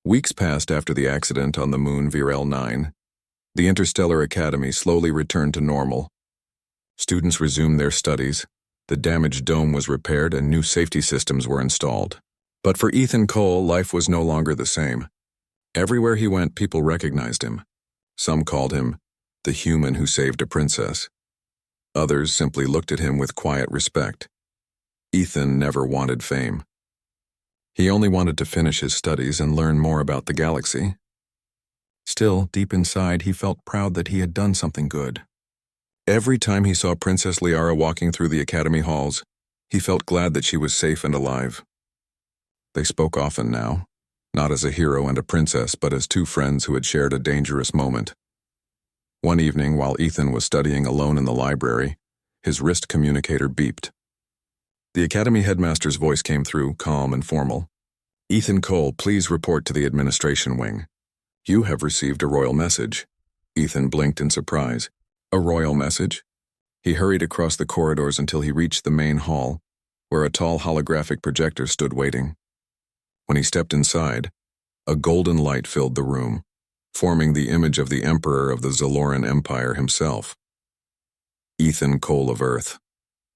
Weeks passed after the accident on the moon VRL-9. The Interstellar Academy slowly returned to normal. Students resumed their studies, the damaged dome was repaired, and new safety systems were installed. But for Ethan Cole, life was no longer the same. Everywhere he went, people recognized him. Some called him the human who saved a princess. Others simply looked at him with quiet respect. Ethan never wanted fame. He only wanted to finish his studies and learn more about the galaxy. Still, deep inside, he felt proud that he had done something good. Every time he saw Princess Liara walking through the academy halls, he felt glad that she was safe and alive. They spoke often now, not as a hero and a princess, but as two friends who had shared a dangerous moment. One evening, while Ethan was studying alone in the library, his wrist communicator beeped. The academy headmaster's voice came through, calm and formal. "Ethan Cole, please report to the administration wing. You have received a royal message." Ethan blinked in surprise. A royal message? He hurried across the corridors until he reached the main hall, where a tall holographic projector stood waiting. When he stepped inside, a golden light filled the room, forming the image of the Emperor of the Zaloran Empire himself. "Ethan Cole of Earth,"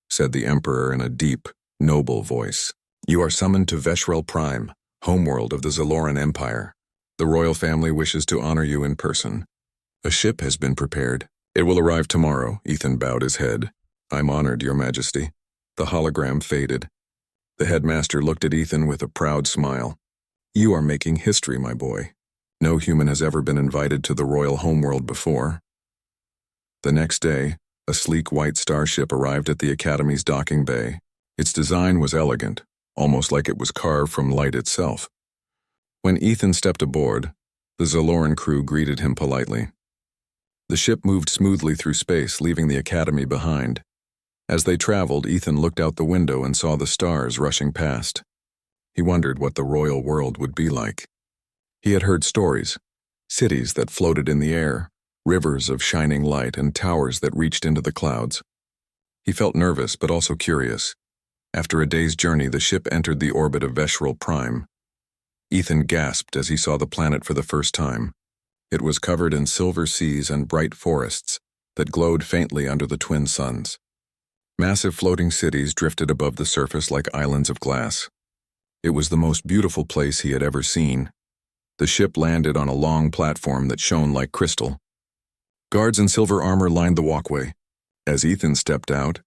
said the Emperor in a deep, noble voice. "You are summoned to Veshrel Prime, homeworld of the Zaloran Empire. The royal family wishes to honor you in person. A ship has been prepared. It will arrive tomorrow." Ethan bowed his head. "I'm honored, Your Majesty." The hologram faded. The headmaster looked at Ethan with a proud smile. "You are making history, my boy. No human has ever been invited to the royal homeworld before." The next day, a sleek white starship arrived at the Academy's docking bay. Its design was elegant, almost like it was carved from light itself. When Ethan stepped aboard, the Zaloran crew greeted him politely. The ship moved smoothly through space, leaving the Academy behind. As they traveled, Ethan looked out the window and saw the stars rushing past. He wondered what the royal world would be like. He had heard stories, cities that floated in the air, rivers of shining light, and towers that reached into the clouds. He felt nervous but also curious. After a day's journey, the ship entered the orbit of Veshrel Prime. Ethan gasped as he saw the planet for the first time. It was covered in silver seas and bright forests that glowed faintly under the twin suns. Massive floating cities drifted above the surface like islands of glass. It was the most beautiful place he had ever seen. The ship landed on a long platform that shone like crystal. Guards in silver armor lined the walkway. As Ethan stepped out,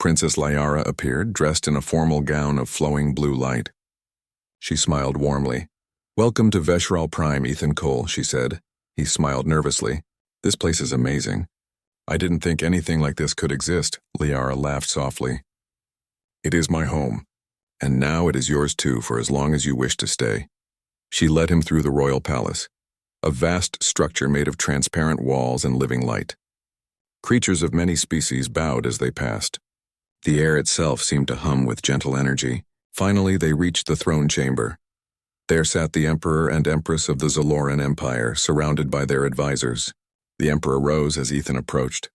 Princess Liara appeared, dressed in a formal gown of flowing blue light. She smiled warmly. "Welcome to Veshrel Prime, Ethan Cole," she said. He smiled nervously. "This place is amazing. I didn't think anything like this could exist." Liara laughed softly. "It is my home, and now it is yours too for as long as you wish to stay." She led him through the royal palace, a vast structure made of transparent walls and living light. Creatures of many species bowed as they passed. The air itself seemed to hum with gentle energy. Finally, they reached the throne chamber. There sat the Emperor and Empress of the Zaloran Empire, surrounded by their advisors. The Emperor rose as Ethan approached.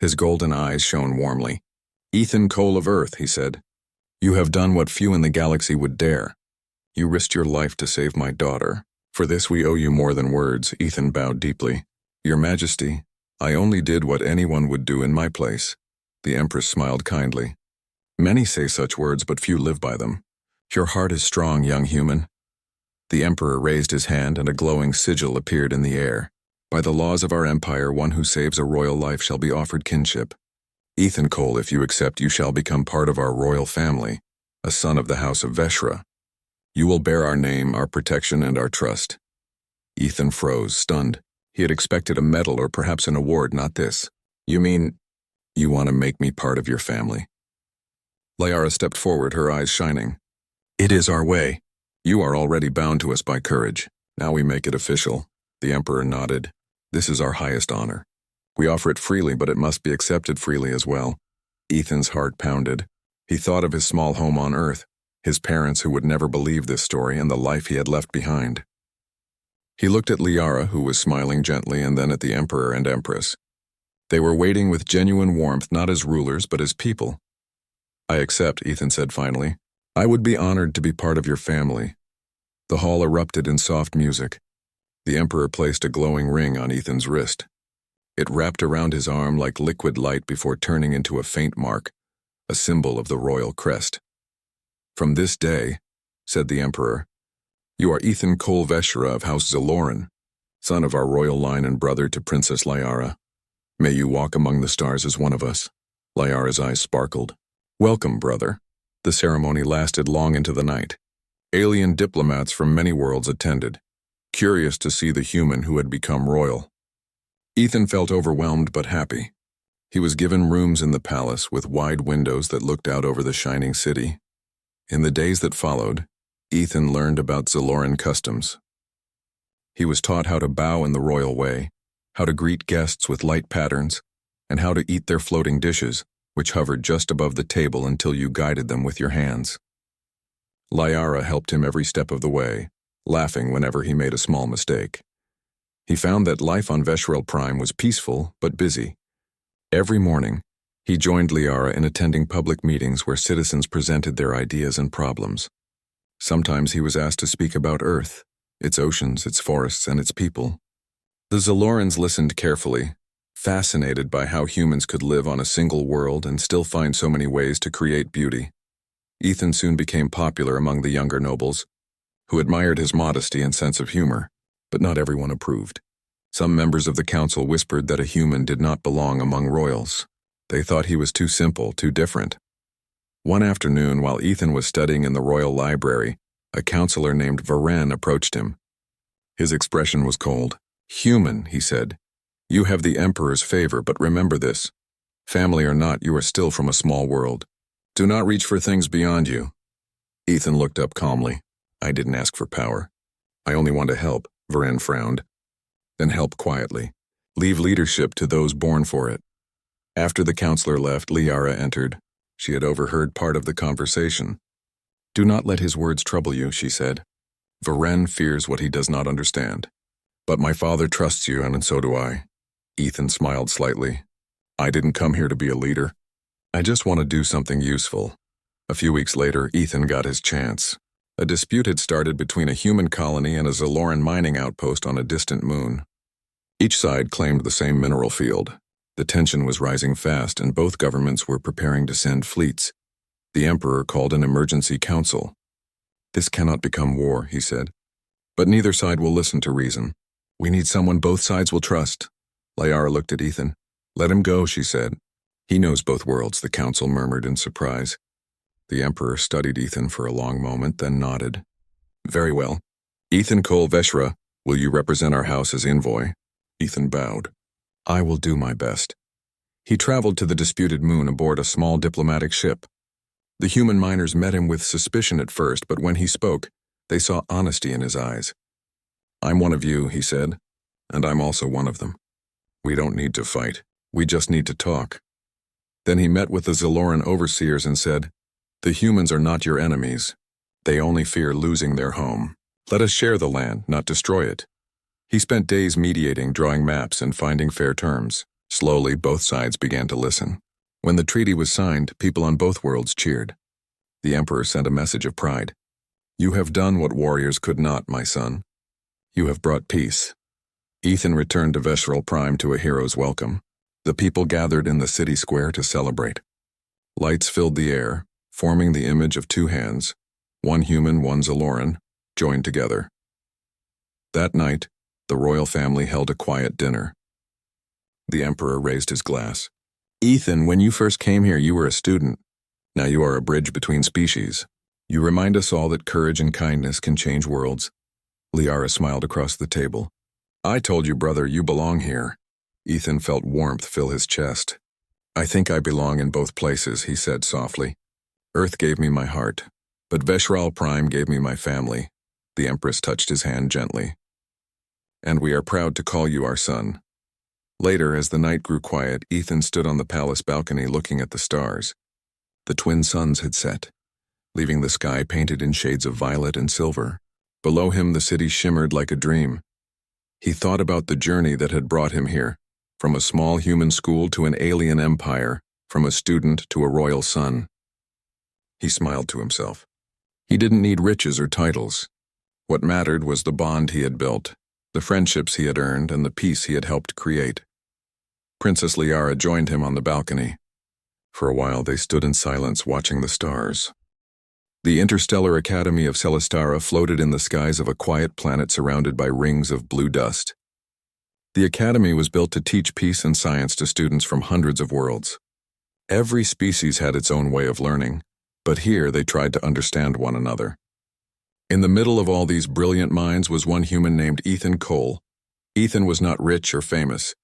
His golden eyes shone warmly. "Ethan Cole of Earth," he said. "You have done what few in the galaxy would dare. You risked your life to save my daughter. For this we owe you more than words." Ethan bowed deeply. "Your Majesty, I only did what anyone would do in my place." The Empress smiled kindly. "Many say such words, but few live by them. Your heart is strong, young human." The Emperor raised his hand and a glowing sigil appeared in the air. "By the laws of our empire, one who saves a royal life shall be offered kinship. Ethan Cole, if you accept, you shall become part of our royal family, a son of the House of Veshra. You will bear our name, our protection, and our trust." Ethan froze, stunned. He had expected a medal or perhaps an award, not this. "You mean, you want to make me part of your family?" Liara stepped forward, her eyes shining. "It is our way. You are already bound to us by courage. Now we make it official." The Emperor nodded. "This is our highest honor. We offer it freely, but it must be accepted freely as well." Ethan's heart pounded. He thought of his small home on Earth, his parents who would never believe this story, and the life he had left behind. He looked at Liara, who was smiling gently, and then at the Emperor and Empress. They were waiting with genuine warmth, not as rulers, but as people. "I accept," Ethan said finally. "I would be honored to be part of your family." The hall erupted in soft music. The Emperor placed a glowing ring on Ethan's wrist. It wrapped around his arm like liquid light before turning into a faint mark, a symbol of the royal crest. "From this day," said the Emperor, "you are Ethan Cole Veshra of House Zaloran, son of our royal line and brother to Princess Liara. May you walk among the stars as one of us." Liara's eyes sparkled. "Welcome, brother." The ceremony lasted long into the night. Alien diplomats from many worlds attended, curious to see the human who had become royal. Ethan felt overwhelmed but happy. He was given rooms in the palace with wide windows that looked out over the shining city. In the days that followed, Ethan learned about Zaloran customs. He was taught how to bow in the royal way, how to greet guests with light patterns, and how to eat their floating dishes, which hovered just above the table until you guided them with your hands. Liara helped him every step of the way, laughing whenever he made a small mistake. He found that life on Veshral Prime was peaceful but busy. Every morning, he joined Liara in attending public meetings where citizens presented their ideas and problems. Sometimes he was asked to speak about Earth, its oceans, its forests, and its people. The Zalorans listened carefully, fascinated by how humans could live on a single world and still find so many ways to create beauty. Ethan soon became popular among the younger nobles, who admired his modesty and sense of humor, but not everyone approved. Some members of the council whispered that a human did not belong among royals. They thought he was too simple, too different. One afternoon, while Ethan was studying in the royal library, a counselor named Varen approached him. His expression was cold. "Human," he said. "You have the Emperor's favor, but remember this. Family or not, you are still from a small world. Do not reach for things beyond you." Ethan looked up calmly. "I didn't ask for power. I only want to help," Varen frowned. "Then help quietly. Leave leadership to those born for it." After the counselor left, Liara entered. She had overheard part of the conversation. "Do not let his words trouble you," she said. "Varen fears what he does not understand. But my father trusts you, and so do I." Ethan smiled slightly. "I didn't come here to be a leader. I just want to do something useful." A few weeks later, Ethan got his chance. A dispute had started between a human colony and a Zaloran mining outpost on a distant moon. Each side claimed the same mineral field. The tension was rising fast, and both governments were preparing to send fleets. The Emperor called an emergency council. "This cannot become war," he said. "But neither side will listen to reason. We need someone both sides will trust." Liara looked at Ethan. "Let him go," she said. "He knows both worlds," the council murmured in surprise. The Emperor studied Ethan for a long moment, then nodded. "Very well. Ethan Cole Veshra, will you represent our house as envoy?" Ethan bowed. "I will do my best." He traveled to the disputed moon aboard a small diplomatic ship. The human miners met him with suspicion at first, but when he spoke, they saw honesty in his eyes. "I'm one of you," he said, "and I'm also one of them. We don't need to fight. We just need to talk." Then he met with the Zaloran overseers and said, "The humans are not your enemies. They only fear losing their home. Let us share the land, not destroy it." He spent days mediating, drawing maps, and finding fair terms. Slowly, both sides began to listen. When the treaty was signed, people on both worlds cheered. The Emperor sent a message of pride. "You have done what warriors could not, my son. You have brought peace." Ethan returned to Veshral Prime to a hero's welcome. The people gathered in the city square to celebrate. Lights filled the air, forming the image of two hands, one human, one Zaloran, joined together. That night, the royal family held a quiet dinner. The Emperor raised his glass. "Ethan, when you first came here, you were a student. Now you are a bridge between species. You remind us all that courage and kindness can change worlds." Liara smiled across the table. "I told you, brother, you belong here." Ethan felt warmth fill his chest. "I think I belong in both places," he said softly. "Earth gave me my heart, but Veshral Prime gave me my family." The Empress touched his hand gently. "And we are proud to call you our son." Later, as the night grew quiet, Ethan stood on the palace balcony looking at the stars. The twin suns had set, leaving the sky painted in shades of violet and silver. Below him, the city shimmered like a dream. He thought about the journey that had brought him here, from a small human school to an alien empire, from a student to a royal son. He smiled to himself. He didn't need riches or titles. What mattered was the bond he had built, the friendships he had earned, and the peace he had helped create. Princess Liara joined him on the balcony. For a while they stood in silence watching the stars. The interstellar academy of Celestara floated in the skies of a quiet planet surrounded by rings of blue dust. The academy was built to teach peace and science to students from hundreds of worlds. Every species had its own way of learning, but here they tried to understand one another. In the middle of all these brilliant minds was one human named Ethan Cole. Ethan was not rich or famous.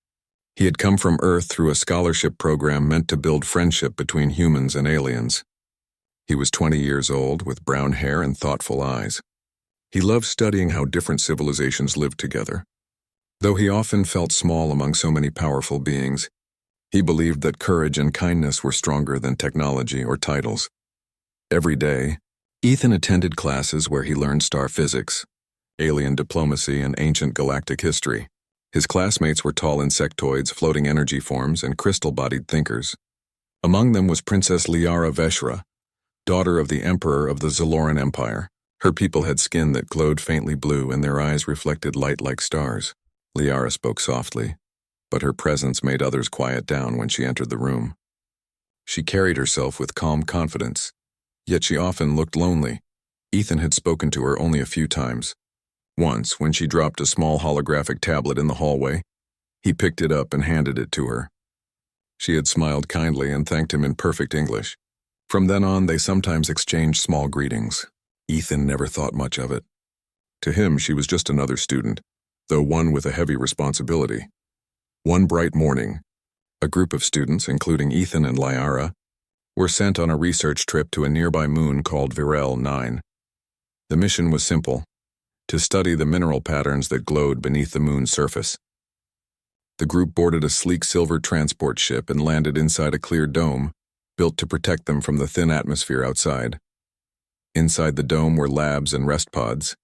He had come from Earth through a scholarship program meant to build friendship between humans and aliens. He was 20 years old, with brown hair and thoughtful eyes. He loved studying how different civilizations lived together. Though he often felt small among so many powerful beings, he believed that courage and kindness were stronger than technology or titles. Every day, Ethan attended classes where he learned star physics, alien diplomacy, and ancient galactic history. His classmates were tall insectoids, floating energy forms, and crystal-bodied thinkers. Among them was Princess Liara Veshra, daughter of the Emperor of the Zaloran Empire. Her people had skin that glowed faintly blue, and their eyes reflected light like stars. Liara spoke softly, but her presence made others quiet down when she entered the room. She carried herself with calm confidence, yet she often looked lonely. Ethan had spoken to her only a few times. Once, when she dropped a small holographic tablet in the hallway, he picked it up and handed it to her. She had smiled kindly and thanked him in perfect English. From then on, they sometimes exchanged small greetings. Ethan never thought much of it. To him, she was just another student, though one with a heavy responsibility. One bright morning, a group of students, including Ethan and Liara, were sent on a research trip to a nearby moon called Virel 9. The mission was simple: to study the mineral patterns that glowed beneath the moon's surface. The group boarded a sleek silver transport ship and landed inside a clear dome, built to protect them from the thin atmosphere outside. Inside the dome were labs and rest pods,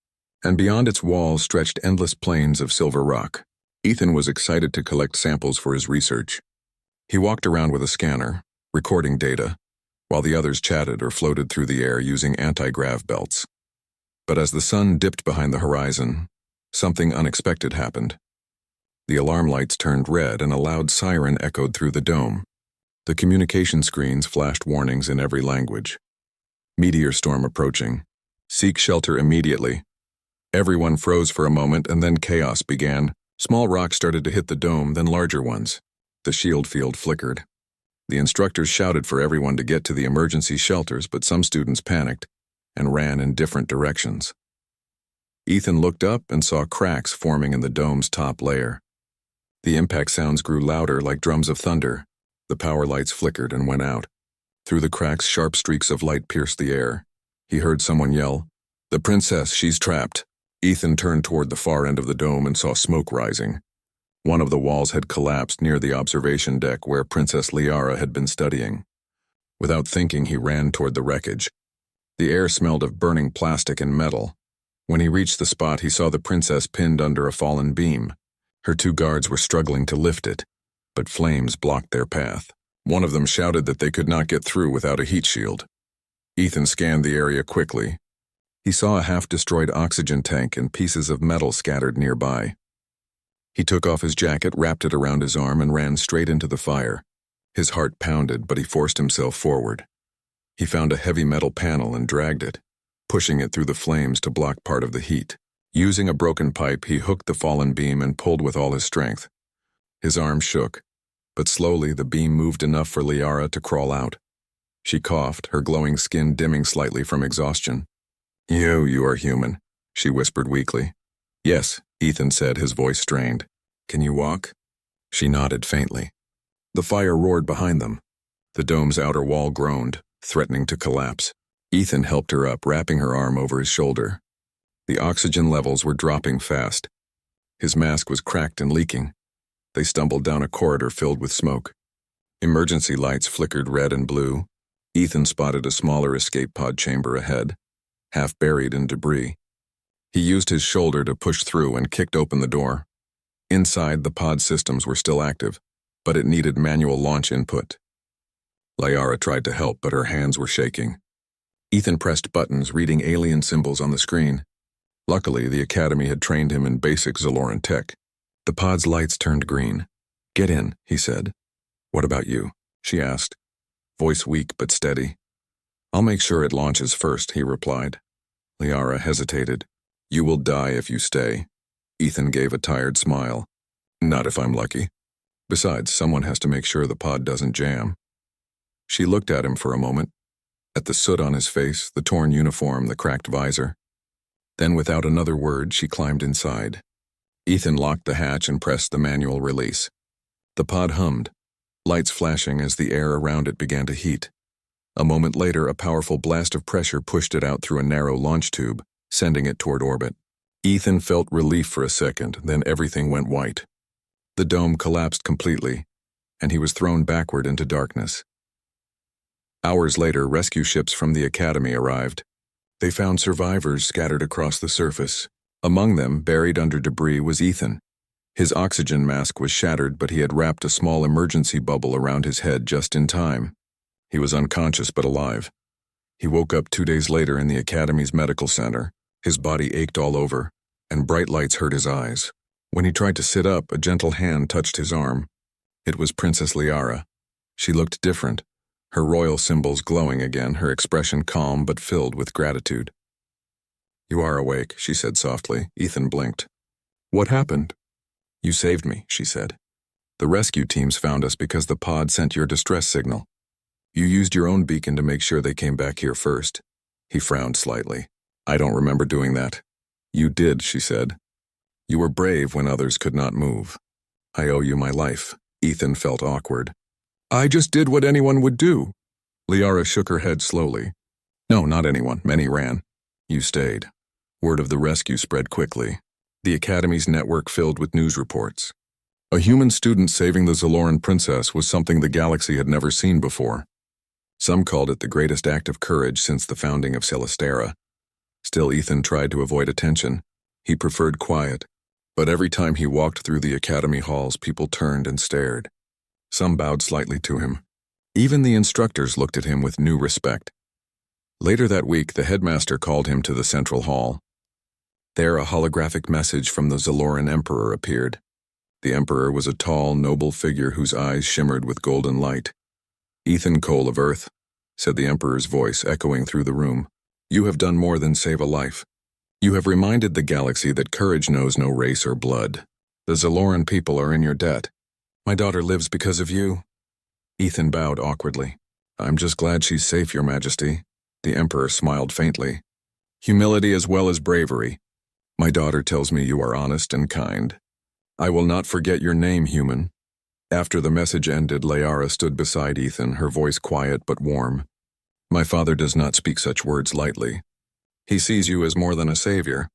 and beyond its walls stretched endless plains of silver rock. Ethan was excited to collect samples for his research. He walked around with a scanner, recording data, while the others chatted or floated through the air using anti-grav belts. But as the sun dipped behind the horizon, something unexpected happened. The alarm lights turned red and a loud siren echoed through the dome. The communication screens flashed warnings in every language. Meteor storm approaching. Seek shelter immediately. Everyone froze for a moment, and then chaos began. Small rocks started to hit the dome, then larger ones. The shield field flickered. The instructors shouted for everyone to get to the emergency shelters, but some students panicked and ran in different directions. Ethan looked up and saw cracks forming in the dome's top layer. The impact sounds grew louder like drums of thunder. The power lights flickered and went out. Through the cracks, sharp streaks of light pierced the air. He heard someone yell, "The princess, she's trapped." Ethan turned toward the far end of the dome and saw smoke rising. One of the walls had collapsed near the observation deck where Princess Liara had been studying. Without thinking, he ran toward the wreckage. The air smelled of burning plastic and metal. When he reached the spot, he saw the princess pinned under a fallen beam. Her two guards were struggling to lift it, but flames blocked their path. One of them shouted that they could not get through without a heat shield. Ethan scanned the area quickly. He saw a half-destroyed oxygen tank and pieces of metal scattered nearby. He took off his jacket, wrapped it around his arm, and ran straight into the fire. His heart pounded, but he forced himself forward. He found a heavy metal panel and dragged it, pushing it through the flames to block part of the heat. Using a broken pipe, he hooked the fallen beam and pulled with all his strength. His arm shook, but slowly the beam moved enough for Liara to crawl out. She coughed, her glowing skin dimming slightly from exhaustion. You are human," she whispered weakly. "Yes," Ethan said, his voice strained. "Can you walk?" She nodded faintly. The fire roared behind them. The dome's outer wall groaned, threatening to collapse. Ethan helped her up, wrapping her arm over his shoulder. The oxygen levels were dropping fast. His mask was cracked and leaking. They stumbled down a corridor filled with smoke. Emergency lights flickered red and blue. Ethan spotted a smaller escape pod chamber ahead, half buried in debris. He used his shoulder to push through and kicked open the door. Inside, the pod systems were still active, but it needed manual launch input. Liara tried to help, but her hands were shaking. Ethan pressed buttons, reading alien symbols on the screen. Luckily, the academy had trained him in basic Zaloran tech. The pod's lights turned green. "Get in," he said. "What about you?" she asked, voice weak but steady. "I'll make sure it launches first," he replied. Liara hesitated. "You will die if you stay." Ethan gave a tired smile. "Not if I'm lucky. Besides, someone has to make sure the pod doesn't jam." She looked at him for a moment, at the soot on his face, the torn uniform, the cracked visor. Then, without another word, she climbed inside. Ethan locked the hatch and pressed the manual release. The pod hummed, lights flashing as the air around it began to heat. A moment later, a powerful blast of pressure pushed it out through a narrow launch tube, sending it toward orbit. Ethan felt relief for a second, then everything went white. The dome collapsed completely, and he was thrown backward into darkness. Hours later, rescue ships from the academy arrived. They found survivors scattered across the surface. Among them, buried under debris, was Ethan. His oxygen mask was shattered, but he had wrapped a small emergency bubble around his head just in time. He was unconscious but alive. He woke up 2 days later in the academy's medical center. His body ached all over, and bright lights hurt his eyes. When he tried to sit up, a gentle hand touched his arm. It was Princess Liara. She looked different, her royal symbols glowing again, her expression calm but filled with gratitude. "You are awake," she said softly. Ethan blinked. "What happened?" "You saved me," she said. "The rescue teams found us because the pod sent your distress signal. You used your own beacon to make sure they came back here first." He frowned slightly. "I don't remember doing that." "You did," she said. "You were brave when others could not move. I owe you my life." Ethan felt awkward. "I just did what anyone would do." Liara shook her head slowly. "No, not anyone. Many ran. You stayed." Word of the rescue spread quickly. The academy's network filled with news reports. A human student saving the Zaloran princess was something the galaxy had never seen before. Some called it the greatest act of courage since the founding of Celestera. Still, Ethan tried to avoid attention. He preferred quiet. But every time he walked through the academy halls, people turned and stared. Some bowed slightly to him. Even the instructors looked at him with new respect. Later that week, the headmaster called him to the central hall. There, a holographic message from the Zaloran Emperor appeared. The Emperor was a tall, noble figure whose eyes shimmered with golden light. "Ethan Cole of Earth," said the Emperor's voice, echoing through the room. "You have done more than save a life. You have reminded the galaxy that courage knows no race or blood. The Zaloran people are in your debt. My daughter lives because of you." Ethan bowed awkwardly. "I'm just glad she's safe, Your Majesty." The Emperor smiled faintly. "Humility as well as bravery. My daughter tells me you are honest and kind. I will not forget your name, human." After the message ended, Liara stood beside Ethan, her voice quiet but warm. "My father does not speak such words lightly. He sees you as more than a savior.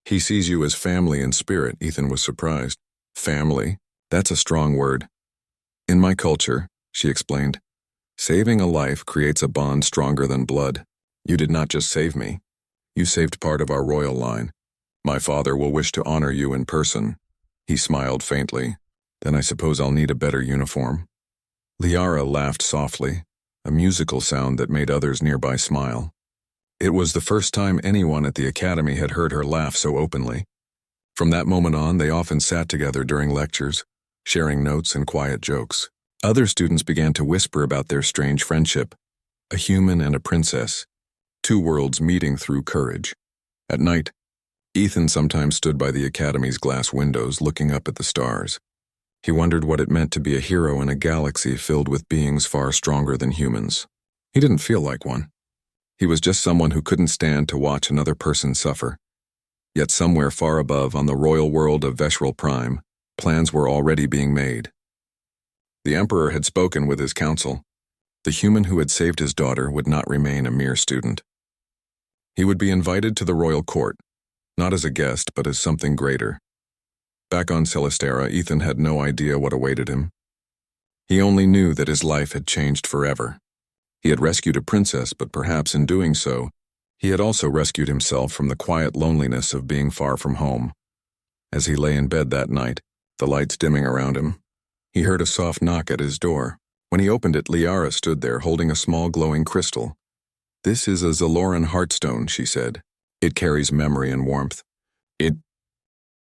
He sees you as family in spirit." Ethan was surprised. "Family? That's a strong word." "In my culture," she explained, "saving a life creates a bond stronger than blood. You did not just save me. You saved part of our royal line. My father will wish to honor you in person." He smiled faintly. "Then I suppose I'll need a better uniform." Liara laughed softly, a musical sound that made others nearby smile. It was the first time anyone at the academy had heard her laugh so openly. From that moment on, they often sat together during lectures, sharing notes and quiet jokes. Other students began to whisper about their strange friendship, a human and a princess, two worlds meeting through courage. At night, Ethan sometimes stood by the academy's glass windows looking up at the stars. He wondered what it meant to be a hero in a galaxy filled with beings far stronger than humans. He didn't feel like one. He was just someone who couldn't stand to watch another person suffer. Yet somewhere far above, on the royal world of Veshral Prime, plans were already being made. The Emperor had spoken with his council. The human who had saved his daughter would not remain a mere student. He would be invited to the royal court, not as a guest, but as something greater. Back on Celestera, Ethan had no idea what awaited him. He only knew that his life had changed forever. He had rescued a princess, but perhaps in doing so, he had also rescued himself from the quiet loneliness of being far from home. As he lay in bed that night, the lights dimming around him, he heard a soft knock at his door. When he opened it, Liara stood there holding a small glowing crystal. "This is a Zaloran heartstone," she said. "It carries memory and warmth. It